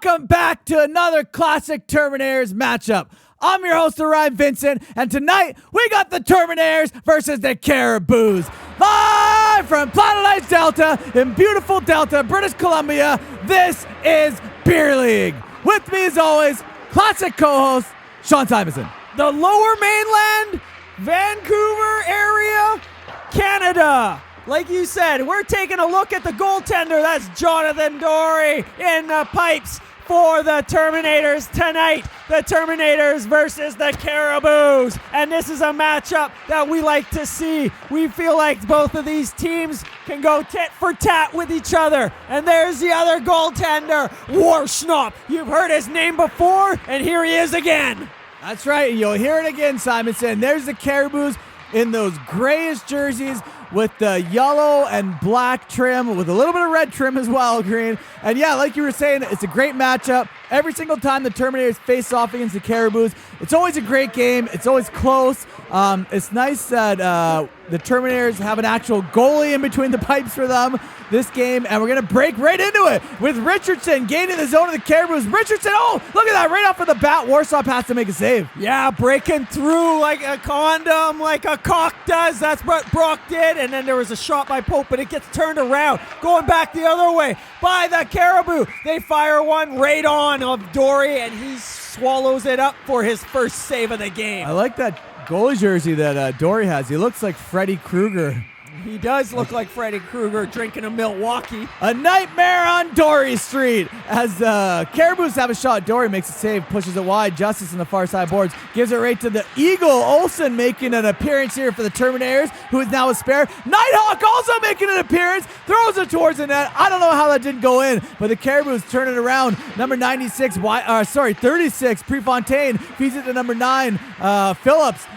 welcome back to another classic Terminators matchup. I'm your host, Orion Vincent, and tonight we got the Terminators versus the Cariboos. Live from Planet Ice Delta in beautiful Delta, British Columbia, this is Beer League. With me as always, classic co-host, Sean Simonson. The Lower Mainland, Vancouver area, Canada. Like you said, we're taking a look at the goaltender. That's Jonathan Dory in the pipes for the Terminators tonight. The Terminators versus the Cariboos. And this is a matchup that we like to see. We feel like both of these teams can go tit for tat with each other. And there's the other goaltender, Warschnop. You've heard his name before, and here he is again. That's right, you'll hear it again, Simonson. There's the Cariboos in those grayish jerseys with the yellow and black trim, with a little bit of red trim as well, green. And yeah, like you were saying, it's a great matchup. Every single time the Terminators face off against the Cariboos, it's always a great game. It's always close. It's nice that the Terminators have an actual goalie in between the pipes for them this game, and we're going to break right into it with Richardson gaining the zone of the Cariboos. Richardson, oh, look at that, right off of the bat, Warschnop has to make a save. Yeah, breaking through like a condom, like a cock does. That's what Brock did, and then there was a shot by Pope, but it gets turned around, going back the other way by the Caribou. They fire one right on of Dory, and he swallows it up for his first save of the game. I like that goalie jersey that Dory has. He looks like Freddy Krueger. He does look like Freddy Krueger drinking a Milwaukee. A nightmare on Dory Street. As Cariboos have a shot, Dory makes a save, pushes it wide. Justice in the far side boards, gives it right to the Eagle. Olsen making an appearance here for the Terminators, who is now a spare. Nighthawk also making an appearance, throws it towards the net. I don't know how that didn't go in, but the Cariboos turn it around. Number 36, 36, Prefontaine feeds it to number 9, Phillips.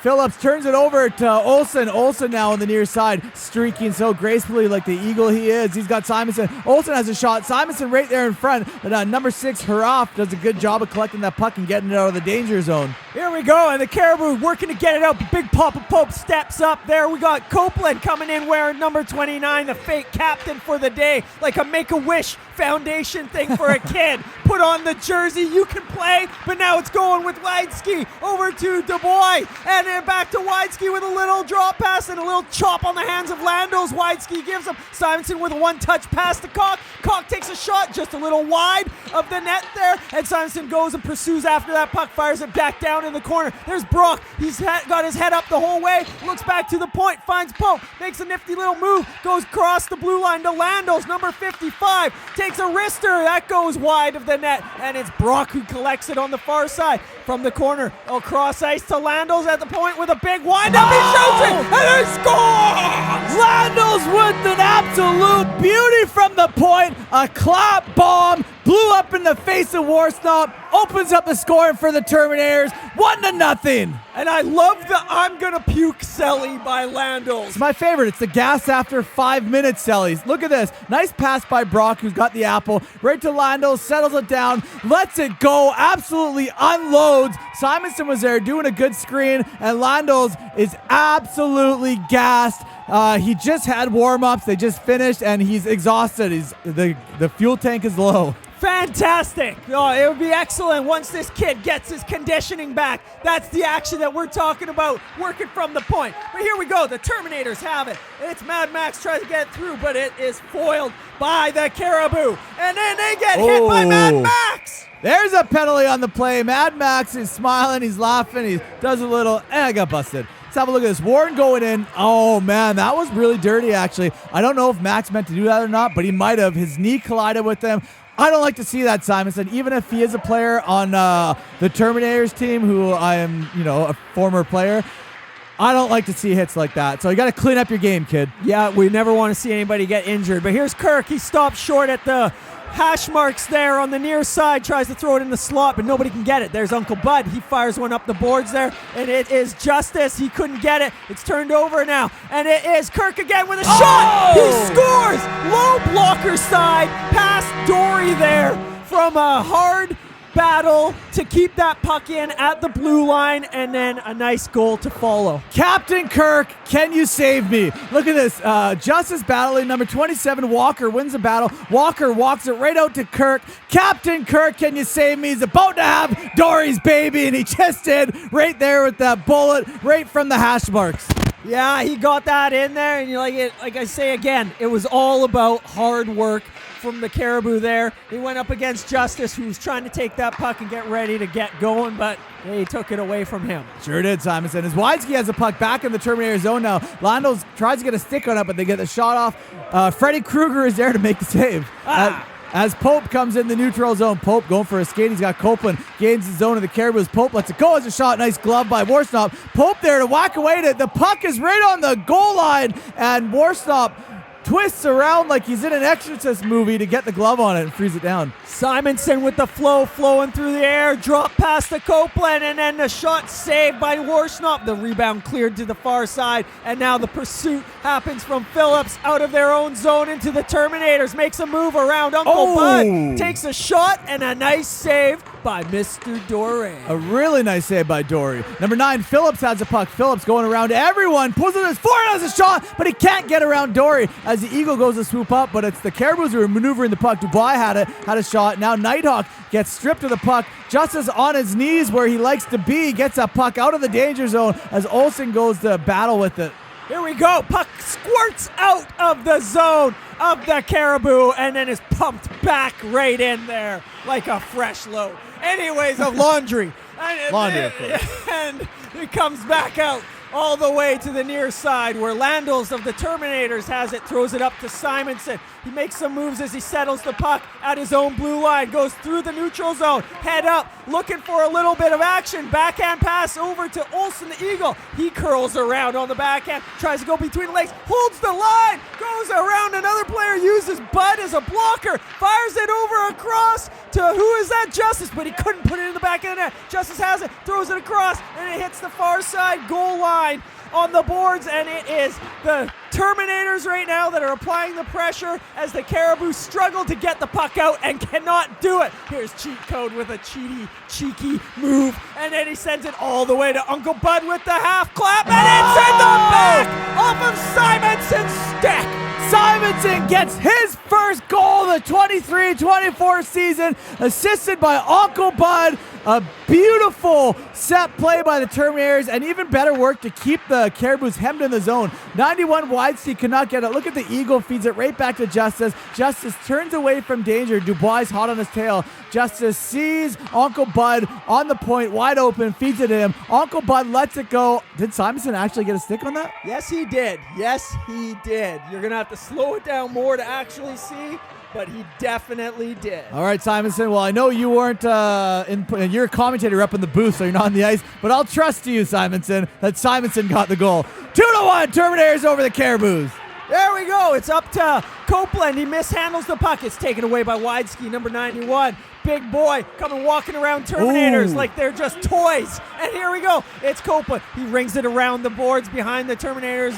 Phillips turns it over to Olsen. Olsen now on the near side, streaking so gracefully like the Eagle he is. He's got Simonson. Olsen has a shot. Simonson right there in front. But number 6, Haraff, does a good job of collecting that puck and getting it out of the danger zone. Here we go, and the Caribou working to get it out. Big Papa Pope steps up there. We got Copeland coming in wearing number 29, the fake captain for the day, like a Make-A-Wish Foundation thing for a kid. Put on the jersey, you can play, but now it's going with Widesky over to Dubois, and then back to Widesky with a little drop pass and a little chop on the hands of Landos. Widesky gives him Simonson with a one-touch pass to Cock. Cock takes a shot just a little wide of the net there, and Simonson goes and pursues after that puck, fires it back down in the corner. There's Brock. He's got his head up the whole way, looks back to the point, finds Pope, makes a nifty little move, goes across the blue line to Landos, number 55, takes a wrister, that goes wide of the net, and it's Brock who collects it on the far side from the corner, across ice to Landos at the point with a big wind-up, he shoots it, and he scores! Landos with an absolute beauty from the point, a clap bomb, blew up in the face of Warschnop, opens up the scoring for the Terminators, 1-0. And I love the I'm gonna puke Celly by Landos. It's my favorite. It's the gas after 5 minutes, Celly's. Look at this. Nice pass by Brock, who's got the apple. Right to Landos, settles it down, lets it go, absolutely unloads. Simonson was there doing a good screen, and Landos is absolutely gassed. He just had warm-ups. They just finished, and he's exhausted. The fuel tank is low. Fantastic. Oh, it would be excellent once this kid gets his conditioning back. That's the action that we're talking about, working from the point. But here we go. The Terminators have it. It's Mad Max trying to get through, but it is foiled by the Caribou. And then they get hit by Mad Max. There's a penalty on the play. Mad Max is smiling. He's laughing. He does a little, I got busted. Let's have a look at this. Warren going in. Oh, man, that was really dirty, actually. I don't know if Max meant to do that or not, but he might have. His knee collided with him. I don't like to see that, Simonson. Even if he is a player on the Terminators team, who I am, a former player, I don't like to see hits like that. So you got to clean up your game, kid. Yeah, we never want to see anybody get injured. But here's Kirk. He stops short at the hash marks there on the near side, tries to throw it in the slot, but nobody can get it. There's Uncle Bud. He fires one up the boards there, and it is Justice. He couldn't get it. It's turned over now, and it is Kirk again with a shot. He scores. Low blocker side, past Dory there from a hard battle to keep that puck in at the blue line, and then a nice goal to follow. Captain Kirk, can you save me? Look at this. Justice battling. Number 27, Walker, wins the battle. Walker walks it right out to Kirk. Captain Kirk, can you save me? He's about to have Dory's baby, and he just did right there with that bullet right from the hash marks. Yeah, he got that in there, and like I say again, it was all about hard work from the Caribou there. He went up against Justice, who was trying to take that puck and get ready to get going, but they took it away from him. Sure did, Simonson. As Widsky has the puck back in the Terminator zone now, Landos tries to get a stick on it, but they get the shot off. Freddy Krueger is there to make the save. As Pope comes in the neutral zone, Pope going for a skate. He's got Copeland, gains the zone of the Cariboos. Pope lets it go as a shot. Nice glove by Worsnop. Pope there to whack away to it. The puck is right on the goal line, and Worsnop twists around like he's in an Exorcist movie to get the glove on it and freeze it down. Simonson with the flow, flowing through the air, drop past the Copeland, and then the shot saved by Worsnop. The rebound cleared to the far side, and now the pursuit happens from Phillips out of their own zone into the Terminators. Makes a move around Uncle Bud, takes a shot, and a nice save by Mr. Doré. A really nice save by Dory. Number 9, Phillips has a puck. Phillips going around everyone, pulls it as forward as a shot, but he can't get around Dory as the Eagle goes to swoop up, but it's the Cariboos who are maneuvering the puck. Dubois had a shot. Now Nighthawk gets stripped of the puck. Justice on his knees where he likes to be, gets a puck out of the danger zone as Olsen goes to battle with it. Here we go. Puck squirts out of the zone of the Caribou and then is pumped back right in there like a fresh load. Anyways, of laundry. Laundry, of course. And it comes back out all the way to the near side where Landels of the Terminators has it, throws it up to Simonson. He makes some moves as he settles the puck at his own blue line, goes through the neutral zone, head up, looking for a little bit of action. Backhand pass over to Olsen the Eagle. He curls around on the backhand, tries to go between the legs, holds the line, goes around another player, uses Bud as a blocker, fires it over across to who is that? Justice, but he couldn't put it in the back of the net. Justice has it, throws it across, and it hits the far side goal line on the boards, and it is the Terminators right now that are applying the pressure as the Caribou struggle to get the puck out and cannot do it. Here's Cheat Code with a cheeky move, and then he sends it all the way to Uncle Bud with the half clap, and it's in the back off of Simonson's stick. Simonson gets his first goal of the 23-24 season, assisted by Uncle Bud. A beautiful set play by the Terminators, and even better work to keep the Cariboos hemmed in the zone. 91 Widsky cannot get it. Look at the Eagle, feeds it right back to Justice. Justice turns away from danger. Dubois hot on his tail. Justice sees Uncle Bud on the point, wide open, feeds it to him. Uncle Bud lets it go. Did Simonson actually get a stick on that? Yes, he did. Yes, he did. You're going to have to slow it down more to actually see, but he definitely did. All right, Simonson. Well, I know you weren't you're a commentator up in the booth, so you're not on the ice, but I'll trust you, Simonson, that Simonson got the goal. 2-1, Terminators over the Cariboos. There we go. It's up to Copeland. He mishandles the puck. It's taken away by Widsky, number 91. Big boy coming walking around Terminators like they're just toys. And here we go. It's Copeland. He rings it around the boards behind the Terminators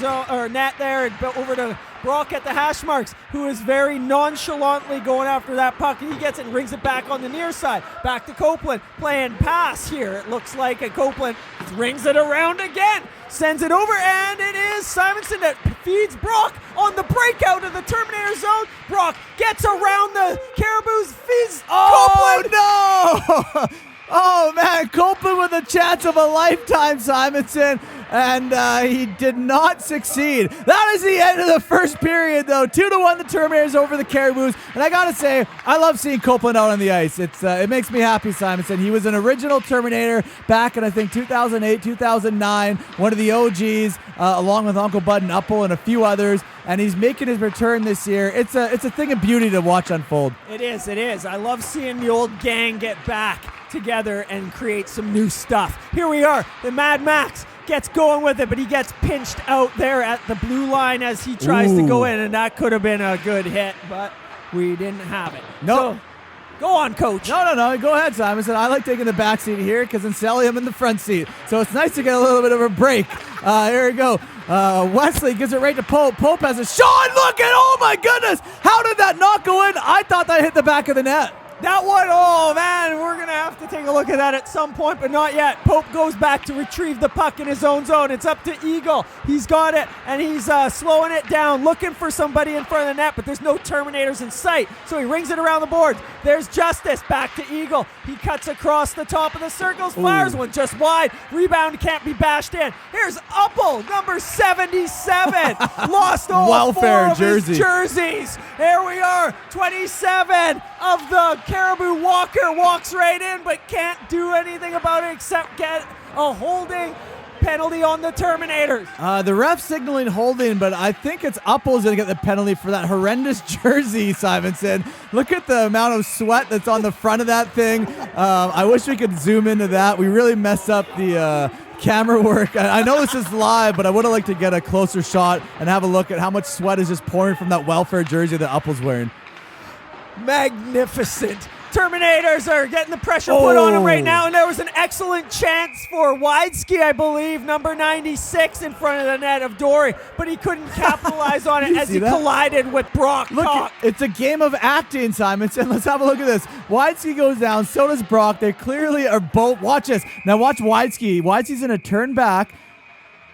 net there and over to Brock at the hash marks, who is very nonchalantly going after that puck. And he gets it and rings it back on the near side. Back to Copeland. Playing pass here. It looks like a Copeland rings it around again. Sends it over, and it is Simonson that feeds Brock on the breakout of the Terminator zone. Brock gets around the Cariboos, feeds Copeland. No! Oh, man, Copeland with a chance of a lifetime, Simonson, and he did not succeed. That is the end of the first period, though. 2-1, the Terminators over the Cariboos, and I gotta say, I love seeing Copeland out on the ice. It makes me happy, Simonson. He was an original Terminator back in, I think, 2008, 2009, one of the OGs, along with Uncle Bud and Uppel and a few others, and he's making his return this year. It's a thing of beauty to watch unfold. It is. I love seeing the old gang get back together and create some new stuff. Here we are. The Mad Max gets going with it, but he gets pinched out there at the blue line as he tries to go in, and that could have been a good hit, but we didn't have it. No. So, go on, Coach. No. Go ahead, Simonson. I like taking the back seat here because in Celly, I'm in the front seat. So it's nice to get a little bit of a break. Here we go. Wesley gives it right to Pope. Pope has a shot. Look at, oh my goodness. How did that not go in? I thought that hit the back of the net. That one, oh man, we're going to have to take a look at that at some point, but not yet. Pope goes back to retrieve the puck in his own zone. It's up to Eagle. He's got it, and he's slowing it down, looking for somebody in front of the net, but there's no Terminators in sight, so he rings it around the boards. There's Justice, back to Eagle. He cuts across the top of the circles, fires one just wide. Rebound can't be bashed in. Here's Uppel, number 77. Lost all Welfare four of jersey. his jerseys. There we are, 27 of the Caribou Walker walks right in, but can't do anything about it except get a holding penalty on the Terminators. The ref signaling holding, but I think it's Uppel's going to get the penalty for that horrendous jersey, Simonson. Look at the amount of sweat that's on the front of that thing. I wish we could zoom into that. We really messed up the camera work. I know this is live, but I would have liked to get a closer shot and have a look at how much sweat is just pouring from that welfare jersey that Uppel's wearing. Magnificent. Terminators are getting the pressure put on them right now, and there was an excellent chance for Wideski, I believe, number 96 in front of the net of Dory, but he couldn't capitalize on it as he collided with Brock. Look, it's a game of acting, Simonson. Let's have a look at this. Wideski goes down, so does Brock. They clearly are both. Watch this. Now watch Wideski. Wideski's going to turn back.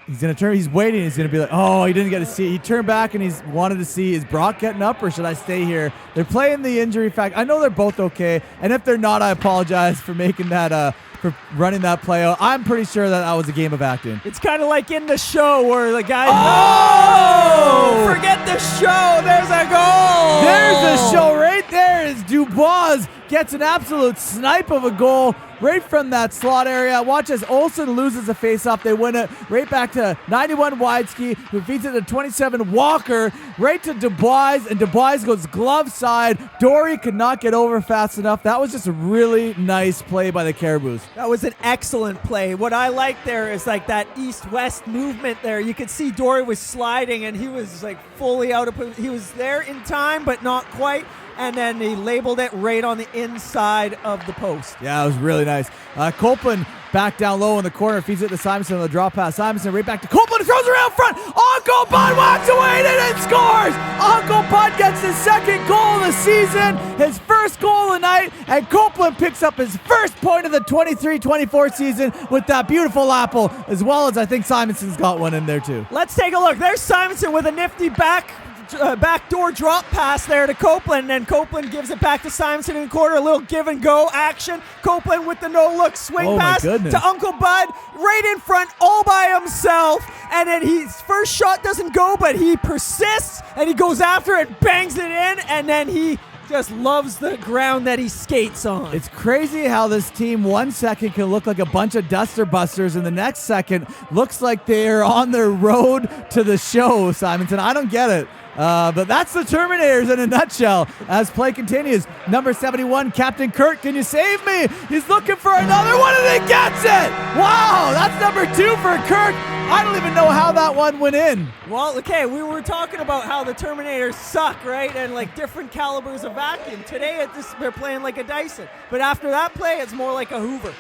He's going to turn. He's waiting. He's going to be like, oh, he didn't get to see. He turned back and he's wanted to see, is Brock getting up or should I stay here? They're playing the injury fact. I know they're both okay. And if they're not, I apologize for making that, for running that play out. I'm pretty sure that was a game of acting. It's kind of like in the show where the guy, oh! Forget the show. There's a goal. There's a show right there as Dubois gets an absolute snipe of a goal right from that slot area. Watch as Olsen loses the faceoff. They win it right back to 91 Wideski, who feeds it to 27 Walker, right to Dubois, and Dubois goes glove side. Dory could not get over fast enough. That was just a really nice play by the Cariboos. That was an excellent play. What I like there is like that east-west movement there. You could see Dory was sliding, and he was like fully out of. He was there in time, but not quite. And then he labeled it right on the inside of the post. Yeah, it was really nice. Copeland back down low in the corner, feeds it to Simonson on the drop pass. Simonson right back to Copeland, throws around front. Uncle Bud walks away and scores. Uncle Bud gets his second goal of the season, his first goal of the night, and Copeland picks up his first point of the 23-24 season with that beautiful apple, as well as I think Simonson's got one in there too. Let's take a look. There's Simonson with a nifty backdoor drop pass there to Copeland, and Copeland gives it back to Simonson in the corner. A little give and go action. Copeland with the no-look swing pass to Uncle Bud right in front all by himself, and then his first shot doesn't go, but he persists and he goes after it, bangs it in, and then he just loves the ground that he skates on. It's crazy how this team 1 second can look like a bunch of duster busters and the next second looks like they're on their road to the show, Simonson. I don't get it. But that's the Terminators in a nutshell as play continues. Number 71, Captain Kurt, can you save me? He's looking for another one and he gets it! Wow, that's number 2 for Kurt. I don't even know how that one went in. Well, okay, we were talking about how the Terminators suck, right? And like different calibers of vacuum. Today they're playing like a Dyson. But after that play, it's more like a Hoover.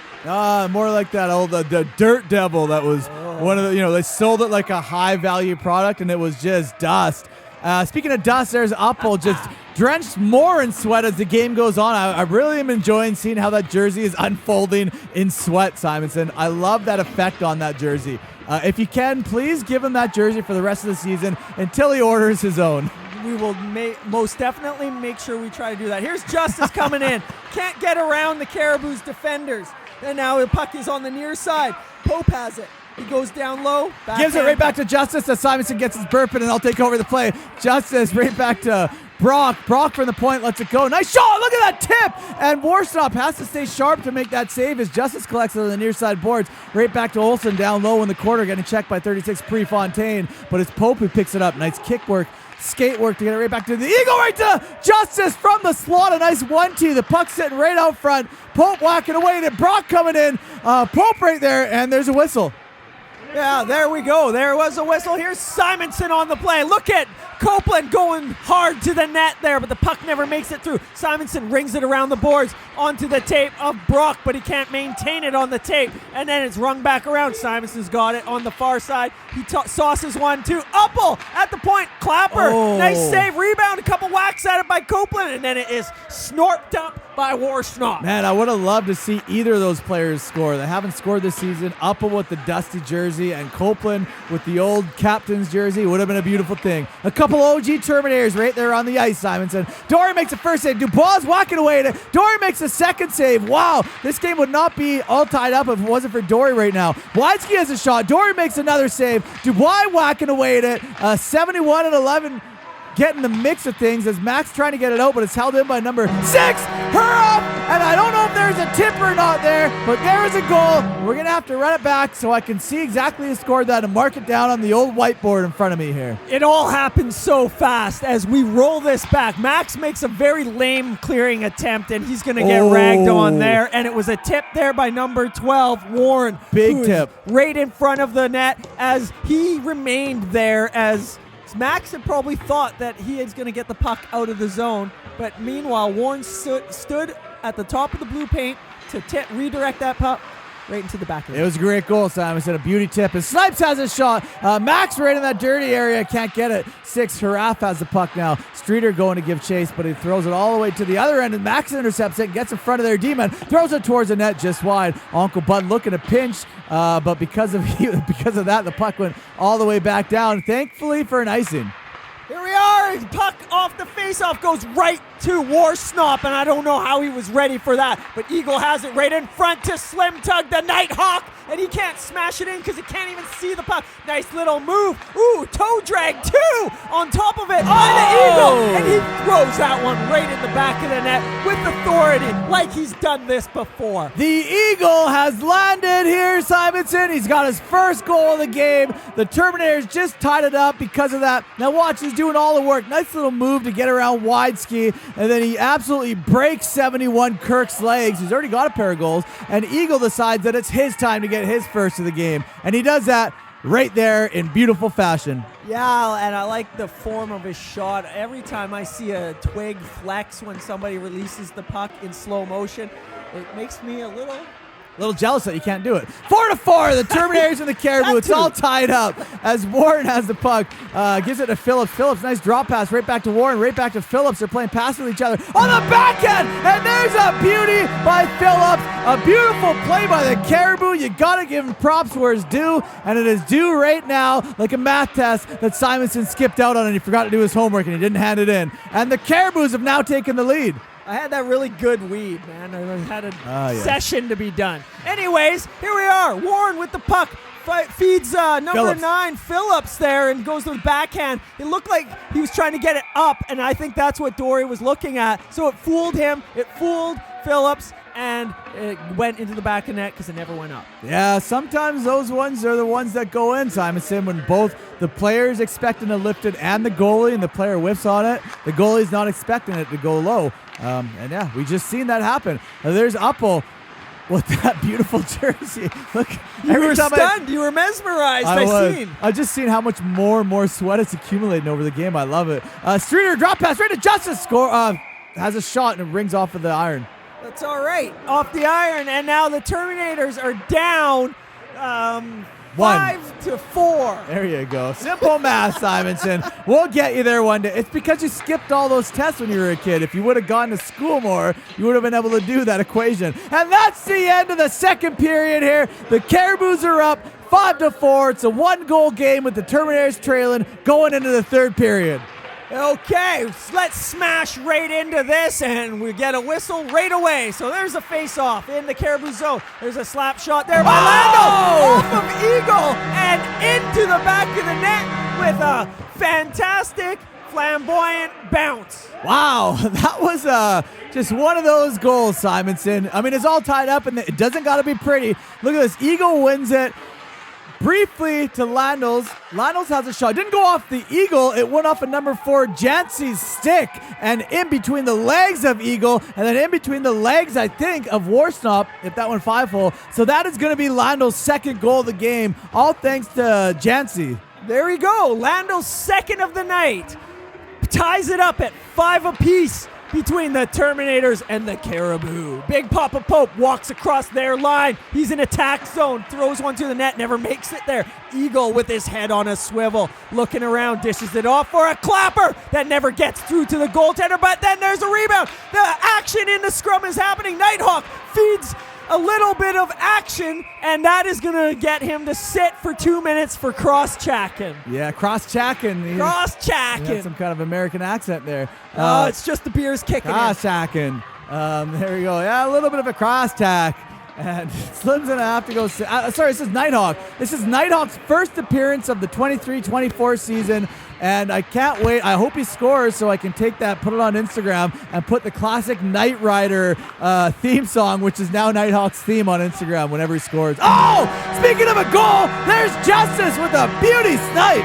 More like that old the Dirt Devil that was one of the, they sold it like a high value product and it was just dust. Speaking of dust, there's Uppel just drenched more in sweat as the game goes on. I really am enjoying seeing how that jersey is unfolding in sweat, Simonson. I love that effect on that jersey. If you can, please give him that jersey for the rest of the season until he orders his own. We will most definitely make sure we try to do that. Here's Justice coming in. Can't get around the Cariboos defenders. And now the puck is on the near side. Pope has it. He goes down low. Gives it right back to Justice as Simonson gets his burping, and I'll take over the play. Justice right back to Brock. Brock from the point lets it go. Nice shot. Look at that tip. And Warstop has to stay sharp to make that save as Justice collects it on the near side boards. Right back to Olsen down low in the corner, getting checked by 36 Prefontaine. But it's Pope who picks it up. Nice kick work. Skate work to get it right back to the Eagle, right to Justice from the slot. A nice 1-2. The puck sitting right out front. Pope whacking away, and Brock coming in. Pope right there, and there's a whistle. Yeah, there we go. There was a whistle. Here's Simonson on the play. Look at Copeland going hard to the net there, but the puck never makes it through. Simonson rings it around the boards onto the tape of Brock, but he can't maintain it on the tape, and then it's rung back around. Simonson's got it on the far side. He sauces 1-2. Uppel at the point. Clapper. Nice save. Rebound. A couple whacks at it by Copeland, and then it is snorped up by Warsnop. Man, I would have loved to see either of those players score. They haven't scored this season. Upple with the dusty jersey and Copeland with the old captain's jersey. Would have been a beautiful thing. A couple OG Terminators right there on the ice, Simonson. Dory makes a first save. Dubois walking away at it. Dory makes a second save. Wow, this game would not be all tied up if it wasn't for Dory right now. Wietzke has a shot. Dory makes another save. Dubois whacking away at it. 71-11. Getting the mix of things as Max trying to get it out, but it's held in by number 6. Hurrah! And I don't know if there's a tip or not there, but there is a goal. We're going to have to run it back so I can see exactly who scored that and mark it down on the old whiteboard in front of me here. It all happens so fast as we roll this back. Max makes a very lame clearing attempt, and he's going to get ragged on there. And it was a tip there by number 12, Warren. Big tip. Right in front of the net as he remained there as Max had probably thought that he is going to get the puck out of the zone, but meanwhile, Warren stood at the top of the blue paint to redirect that puck right into the back of it. It was a great goal, Simon. Said a beauty tip. And Snipes has a shot. Max right in that dirty area. Can't get it. 6. Haraf has the puck now. Streeter going to give chase, but he throws it all the way to the other end, and Max intercepts it, gets in front of their D-man, throws it towards the net just wide. Uncle Bud looking to pinch, but because of that, the puck went all the way back down, thankfully for an icing. Here we are. Puck off the face-off goes right to Warsnop, and I don't know how he was ready for that, but Eagle has it right in front to Slim Tug, the Nighthawk, and he can't smash it in because he can't even see the puck. Nice little move. Ooh, toe drag too on top of it by the Eagle, and he throws that one right in the back of the net with authority like he's done this before. The Eagle has landed here, Simonson. He's got his first goal of the game. The Terminators just tied it up because of that. Now watch, he's doing all the work. Nice little move to get around Wietzke, and then he absolutely breaks 71 Kirk's legs. He's already got a pair of goals, and Eagle decides that it's his time to get his first of the game, and he does that right there in beautiful fashion. Yeah, and I like the form of his shot. Every time I see a twig flex when somebody releases the puck in slow motion, it makes me a little jealous that you can't do it. 4-4, the Terminators and the Cariboos. It's all tied up as Warren has the puck. Gives it to Phillips. Phillips, nice drop pass right back to Warren, right back to Phillips. They're playing pass with each other on the backhand, and there's a beauty by Phillips. A beautiful play by the Caribou. You got to give him props where it's due, and it is due right now, like a math test that Simonson skipped out on and he forgot to do his homework and he didn't hand it in. And the Cariboos have now taken the lead. I had that really good weed, man. I had a session to be done. Anyways, here we are. Warren with the puck. Feeds number 9, Phillips there, and goes to the backhand. It looked like he was trying to get it up, and I think that's what Dory was looking at. So it fooled him. It fooled Phillips, and it went into the back of net because it never went up. Yeah, sometimes those ones are the ones that go in, Simonson, when both the player's expecting to lift it and the goalie, and the player whiffs on it. The goalie's not expecting it to go low. And yeah, we just seen that happen. There's Upple with that beautiful jersey. Look, you were stunned. You were mesmerized. I just seen how much more and more sweat is accumulating over the game. I love it. Streeter drop pass right to Justice. Score. Has a shot and it rings off of the iron. That's all right. Off the iron, and now the Terminators are down 5-4. There you go. Simple math, Simonson. We'll get you there one day. It's because you skipped all those tests when you were a kid. If you would have gone to school more, you would have been able to do that equation. And that's the end of the second period here. The Cariboos are up 5-4. It's a 1-goal game with the Terminators trailing going into the third period. Okay, let's smash right into this, and we get a whistle right away. So there's a face-off in the Caribou zone. There's a slap shot there by Lando off of Eagle and into the back of the net with a fantastic, flamboyant bounce. Wow, that was just one of those goals, Simonson. I mean, it's all tied up, and it doesn't got to be pretty. Look at this. Eagle wins it. Briefly to Landos. Landos has a shot. Didn't go off the Eagle. It went off of number 4, Jancy's stick, and in between the legs of Eagle, and then in between the legs, I think, of Warsnop, if that went 5-hole. So that is going to be Landos' second goal of the game, all thanks to Jancy. There we go. Lando's second of the night. Ties it up at 5 apiece between the Terminators and the Caribou. Big Papa Pope walks across their line. He's in attack zone, throws one to the net, never makes it there. Eagle with his head on a swivel, looking around, dishes it off for a clapper that never gets through to the goaltender, but then there's a rebound. The action in the scrum is happening. Nighthawk feeds a little bit of action, and that is going to get him to sit for 2 minutes for cross-chacking. Yeah, cross-chacking. Cross-chacking. He had some kind of American accent there. Oh, it's just the beers kicking in. Cross-chacking. There we go. Yeah, a little bit of a cross-tack. And Slim's going to have to go. Sorry, this is Nighthawk. This is Nighthawk's first appearance of the 23-24 season. And I can't wait. I hope he scores so I can take that, put it on Instagram, and put the classic Knight Rider theme song, which is now Nighthawk's theme, on Instagram whenever he scores. Oh, speaking of a goal, there's Justice with a beauty snipe.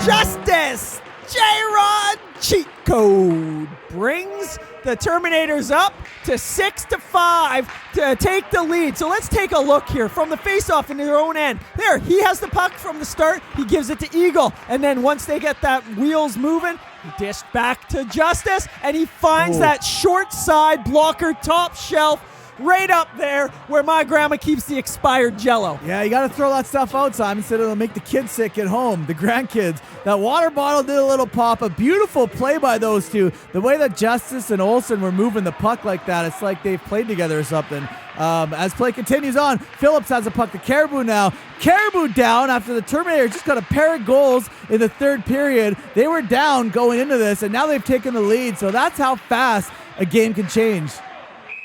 Justice! J-Rod cheat code brings the Terminators up to 6-5 to take the lead. So let's take a look here from the faceoff in their own end. There, he has the puck from the start. He gives it to Eagle. And then once they get that wheels moving, he dished back to Justice, and he finds that short side blocker top shelf right up there where my grandma keeps the expired Jell-O. Yeah, you got to throw that stuff out, Simon, so it'll make the kids sick at home, the grandkids. That water bottle did a little pop. A beautiful play by those two. The way that Justice and Olsen were moving the puck like that, it's like they've played together or something. As play continues on, Phillips has a puck to Caribou now. Caribou down after the Terminator just got a pair of goals in the third period. They were down going into this, and now they've taken the lead. So that's how fast a game can change.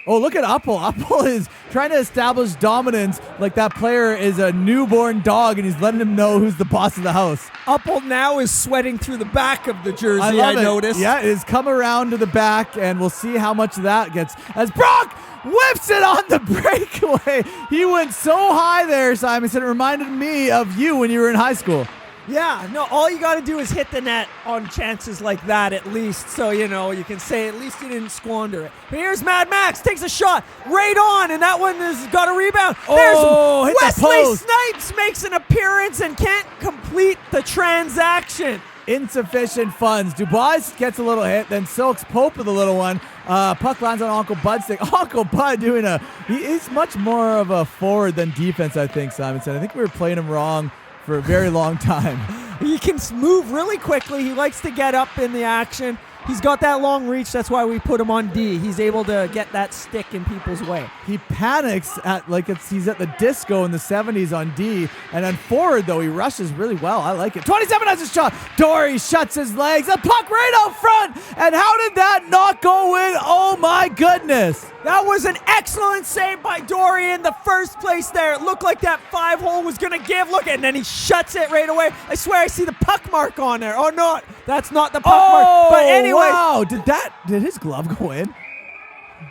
Oh, look at Uppel. Uppel is trying to establish dominance like that player is a newborn dog, and he's letting him know who's the boss of the house. Uppel now is sweating through the back of the jersey, I noticed. Yeah, it has come around to the back, and we'll see how much of that gets. As Brock whips it on the breakaway. He went so high there, Simonson. It reminded me of you when you were in high school. Yeah, no, all you got to do is hit the net on chances like that at least. So, you know, you can say at least you didn't squander it. But here's Mad Max, takes a shot right on, and that one has got a rebound. Oh, there's hit the Wesley post. Snipes makes an appearance and can't complete the transaction. Insufficient funds. Dubois gets a little hit, then Silks Pope with a little one. Puck lands on Uncle Bud's stick. Uncle Bud doing he's much more of a forward than defense, I think, Simonson. I think we were playing him wrong for a very long time. He can move really quickly. He likes to get up in the action. He's got that long reach. That's why we put him on D. He's able to get that stick in people's way. He panics at he's at the disco in the 70s on D. And on forward, though, he rushes really well. I like it. 27 has a shot. Dory shuts his legs. A puck right out front. And how did that not go in? Oh, my goodness. That was an excellent save by Dory in the first place there. It looked like that 5-hole was going to give. Look, and then he shuts it right away. I swear I see the puck mark on there. Oh, no, that's not the puck mark. But anyway. Wow, did his glove go in?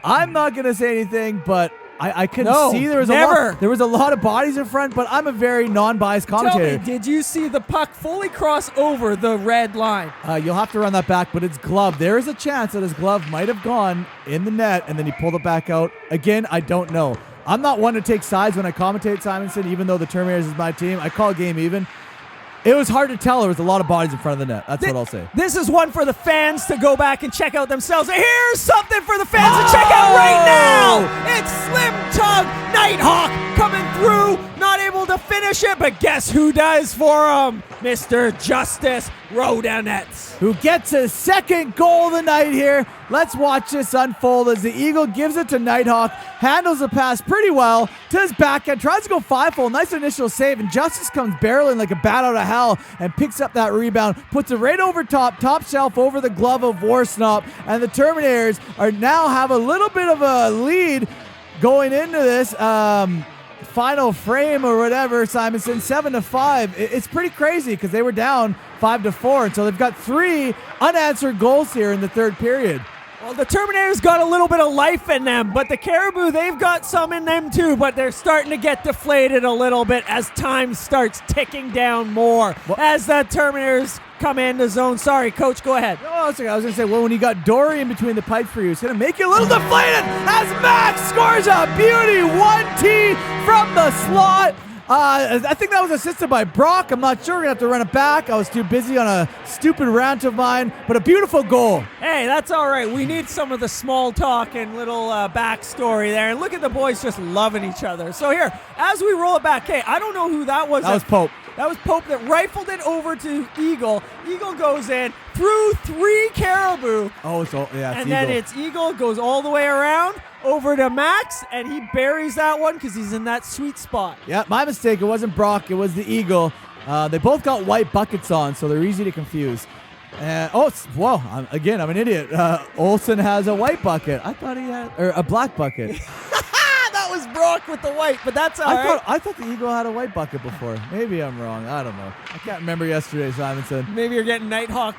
I'm not going to say anything, but I couldn't see. There was a lot of bodies in front, but I'm a very non-biased commentator. Tell me, did you see the puck fully cross over the red line? You'll have to run that back, but it's glove. There is a chance that his glove might have gone in the net, and then he pulled it back out. Again, I don't know. I'm not one to take sides when I commentate, Simonson, even though the Terminators is my team. I call game even. It was hard to tell. There was a lot of bodies in front of the net. That's what I'll say. This is one for the fans to go back and check out themselves. Here's something for the fans to check out right now. It's Slim Tug Nighthawk coming through. Not able to finish it, but guess who does for him? Mr. Justice Rodonets, who gets his second goal of the night here. Let's watch this unfold as the Eagle gives it to Nighthawk, handles the pass pretty well to his backhand, tries to go 5-hole, nice initial save, and Justice comes barreling like a bat out of hell and picks up that rebound, puts it right over top shelf over the glove of Warsnop, and the Terminators are now have a little bit of a lead going into this final frame or whatever, Simonson, 7-5. It's pretty crazy because they were down 5-4, and so they've got 3 unanswered goals here in the third period. Well, the Terminators got a little bit of life in them, but the Caribou, they've got some in them too, but they're starting to get deflated a little bit as time starts ticking down more. As the Terminators come in the zone. Sorry, Coach, go ahead. No, I was going to say, well, when you got Dory in between the pipes for you, it's going to make you a little deflated as Max scores a beauty 1T from the slot. I think that was assisted by Brock. I'm not sure. We're going to have to run it back. I was too busy on a stupid rant of mine, but a beautiful goal. Hey, that's all right. We need some of the small talk and little backstory there. And look at the boys just loving each other. So here, as we roll it back, hey, I don't know who that was. That was Pope. That was Pope that rifled it over to Eagle. Eagle goes in through 3 Caribou. Oh, it's Eagle. Then it's Eagle, goes all the way around over to Max, and he buries that one because he's in that sweet spot. Yeah, my mistake. It wasn't Brock. It was the Eagle. They both got white buckets on, so they're easy to confuse. I'm an idiot. Olsen has a white bucket. I thought he had a black bucket. That was Brock with the white, but that's all right. I thought the Eagle had a white bucket before. Maybe I'm wrong. I don't know. I can't remember yesterday, Simonson. Maybe you're getting Nighthawk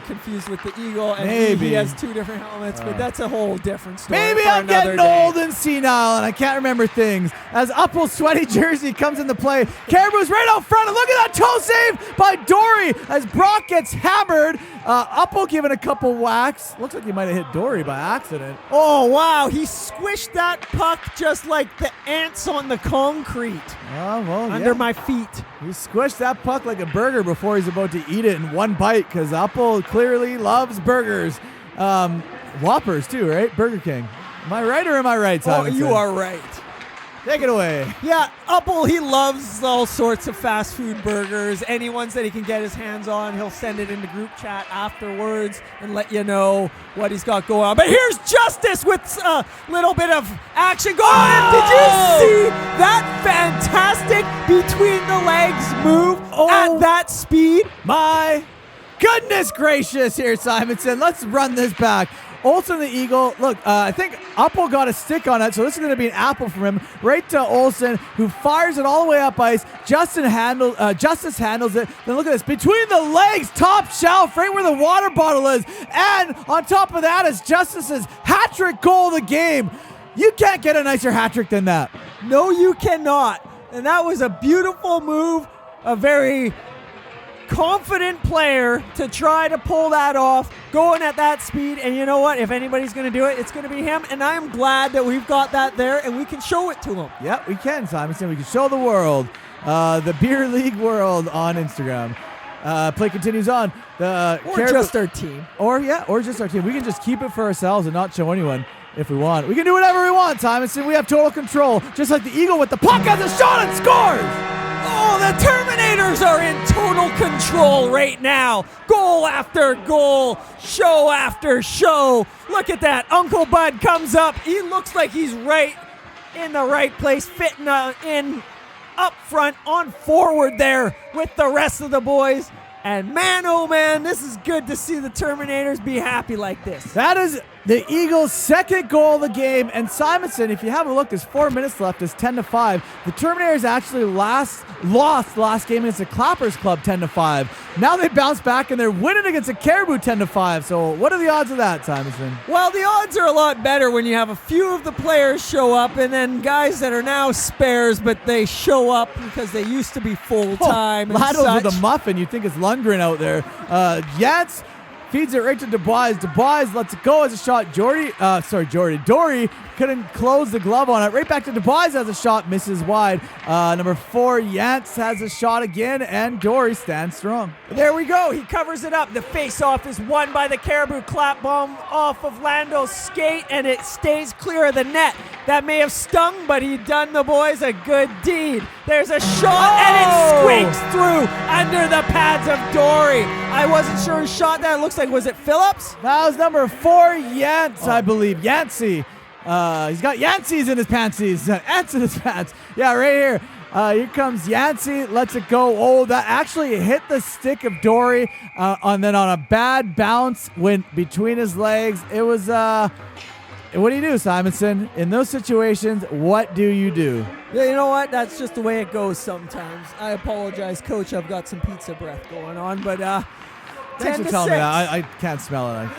confused with the Eagle, and Maybe he has 2 different helmets, but that's a whole different story. Maybe I'm getting old and senile, and I can't remember things. As Upple's sweaty jersey comes into play, Cariboos right out front, and look at that toe save by Dory as Brock gets hammered. Upple giving a couple whacks. Looks like he might have hit Dory by accident. Oh, wow. He squished that puck just like the ants on the concrete under my feet. He squished that puck like a burger before he's about to eat it in one bite because Upple clearly loves burgers. Whoppers too, right? Burger King. Am I right or am I right, Simonson? Oh, you are right. Take it away. Yeah, Upple, he loves all sorts of fast food burgers. Any ones that he can get his hands on, he'll send it in the group chat afterwards and let you know what he's got going on. But here's Justice with a little bit of action going on. Did you see that fantastic between the legs move at that speed? My goodness gracious here, Simonson. Let's run this back. Olsen the Eagle. Look, I think Upple got a stick on it, so this is going to be an apple from him. Right to Olsen, who fires it all the way up ice. Justice handles it. Then look at this. Between the legs, top shelf, right where the water bottle is. And on top of that is Justice's hat-trick goal of the game. You can't get a nicer hat-trick than that. No, you cannot. And that was a beautiful move. A very confident player to try to pull that off, going at that speed. And you know what? If anybody's going to do it, it's going to be him. And I'm glad that we've got that there and we can show it to him. Yeah, we can, Simonson. We can show the world, the beer league world on Instagram. Play continues on. Just our team. Or just our team. We can just keep it for ourselves and not show anyone if we want. We can do whatever we want, Simonson. We have total control. Just like the Eagle with the puck has a shot and scores! Oh, the Terminators are in total control right now. Goal after goal, show after show. Look at that. Uncle Bud comes up. He looks like he's right in the right place, fitting in up front on forward there with the rest of the boys. And man, oh man, this is good to see the Terminators be happy like this. That is the Eagles' second goal of the game. And Simonson, if you have a look, there's 4 minutes left. It's 10-5. The Terminators actually lost the last game against the Clappers Club 10-5. Now they bounce back and they're winning against the Caribou 10-5. So what are the odds of that, Simonson? Well, the odds are a lot better when you have a few of the players show up and then guys that are now spares, but they show up because they used to be full-time and Lados with a muffin. You think it's Lundgren out there. Yats feeds it right to Dubois. Dubois lets it go as a shot. Dory couldn't close the glove on it. Right back to Dubois as a shot, misses wide. Number 4, Yance has a shot again, and Dory stands strong. There we go. He covers it up. The face-off is won by the Caribou. Clap bomb off of Lando's skate, and it stays clear of the net. That may have stung, but he done the boys a good deed. There's a shot, and it squeaks through under the pads of Dory. I wasn't sure who shot that. It looks like, was it Phillips? That was number 4, Yance, I believe. Yancey. He's got Yanceys in his pantsies. Ants in his pants. Yeah, right here. Here comes Yancey. Lets it go. Oh, that actually hit the stick of Dory. And then on a bad bounce, went between his legs. It was, what do you do, Simonson? In those situations, what do you do? Yeah, you know what? That's just the way it goes sometimes. I apologize, Coach. I've got some pizza breath going on, but thanks for telling me that. I can't smell it.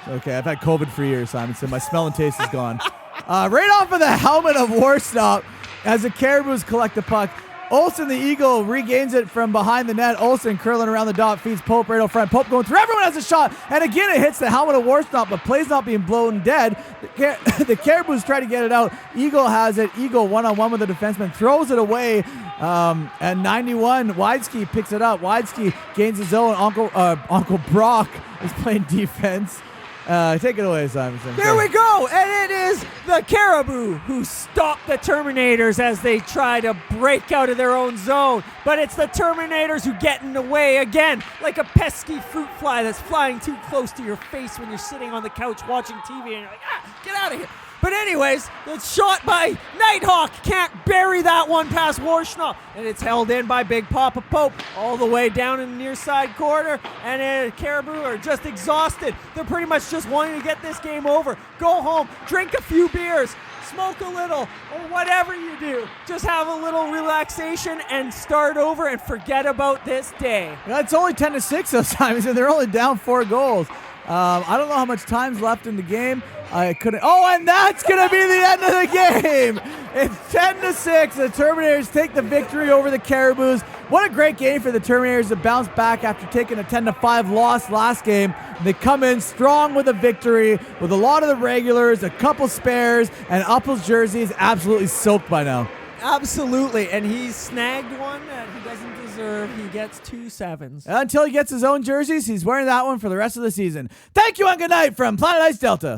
Okay, I've had COVID for years, Simonson. My smell and taste is gone. Right off of the helmet of Warstop as the Cariboos collect the puck. Olsen, the Eagle, regains it from behind the net. Olsen curling around the dot, feeds Pope right out front. Pope going through. Everyone has a shot. And again, it hits the helmet of Warsnop, but play's not being blown dead. The Cariboos try to get it out. Eagle has it. Eagle one-on-one with the defenseman. Throws it away. And 91, Wideski picks it up. Wideski gains his own. Uncle Brock is playing defense. Take it away, Simonson. There we go, and it is the Caribou who stop the Terminators as they try to break out of their own zone. But it's the Terminators who get in the way again, like a pesky fruit fly that's flying too close to your face when you're sitting on the couch watching TV and you're like, get out of here. But anyways, it's shot by Nighthawk. Can't bury that one past Warsnop. And it's held in by Big Papa Pope all the way down in the near side corner. And Caribou are just exhausted. They're pretty much just wanting to get this game over. Go home, drink a few beers, smoke a little, or whatever you do. Just have a little relaxation and start over and forget about this day. It's only 10-6 though, Simonson. They're only down 4 goals. I don't know how much time's left in the game. I couldn't. Oh, and that's going to be the end of the game. It's 10-6. The Terminators take the victory over the Cariboos. What a great game for the Terminators to bounce back after taking a 10-5 loss last game. They come in strong with a victory with a lot of the regulars, a couple spares, and Upple's jersey is absolutely soaked by now. Absolutely, and he snagged one that he doesn't deserve. He gets 2 7s. Until he gets his own jerseys, he's wearing that one for the rest of the season. Thank you and good night from Planet Ice Delta.